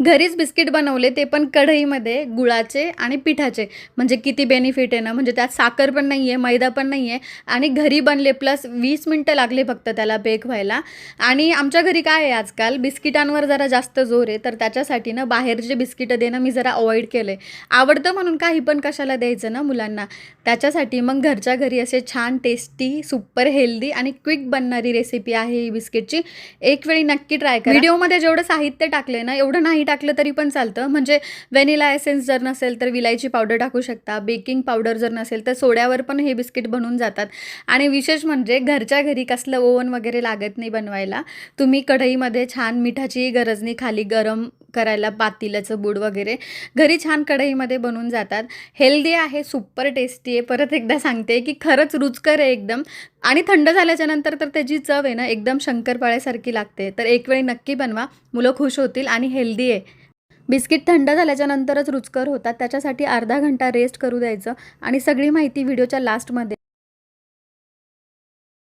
घरीच बिस्किट बनवले, ते पण कढईमध्ये गुळाचे आणि पिठाचे. म्हणजे किती बेनिफिट आहे ना, म्हणजे त्यात साखर पण नाही आहे, मैदा पण नाही आहे आणि घरी बनले प्लस 20 मिनिटं लागले फक्त त्याला बेक व्हायला. आणि आमच्या घरी काय आहे आजकाल बिस्किटांवर जरा जास्त जोर आहे, तर त्याच्यासाठी ना बाहेरचे बिस्किटं देणं मी जरा अवॉइड केलं आहे. आवडतं म्हणून काही पण कशाला द्यायचं ना मुलांना. त्याच्यासाठी मग घरच्या घरी असे छान टेस्टी, सुपर हेल्दी आणि क्विक बनणारी रेसिपी आहे ही बिस्किटची. एक वेळी नक्की ट्राय करा. व्हिडिओमध्ये जेवढं साहित्य टाकले ना, एवढं नाही टाकलं तरी पण चालतं. म्हणजे व्हॅनिला एसेन्स जर नसेल तर विलायची पावडर टाकू शकता. बेकिंग पावडर जर नसेल तर सोड्यावर पण हे बिस्किट बनून जातात. आणि विशेष म्हणजे घरच्या घरी कसलं ओव्हन वगैरे लागत नाही बनवायला. तुम्ही कढईमध्ये छान मिठाचीही गरज नाही खाली गरम करायला पातेल्याचं बूड वगैरे. घरी छान कढईमध्ये बनून जातात. हेल्दी आहे, सुपर टेस्टी आहे. परत एकदा सांगते की खरंच रुचकर आहे एकदम. आणि थंड झाल्याच्या नंतर तर त्याची चव आहे ना एकदम शंकरपाळ्यासारखी लागते. तर एक वेळी नक्की बनवा. मुलं खुश होतील आणि हेल्दी आहे. बिस्किट थंड झाल्याच्या नंतरच रुचकर होतात. त्याच्यासाठी अर्धा घंटा रेस्ट करू द्यायचं आणि सगळी माहिती व्हिडिओच्या लास्टमध्ये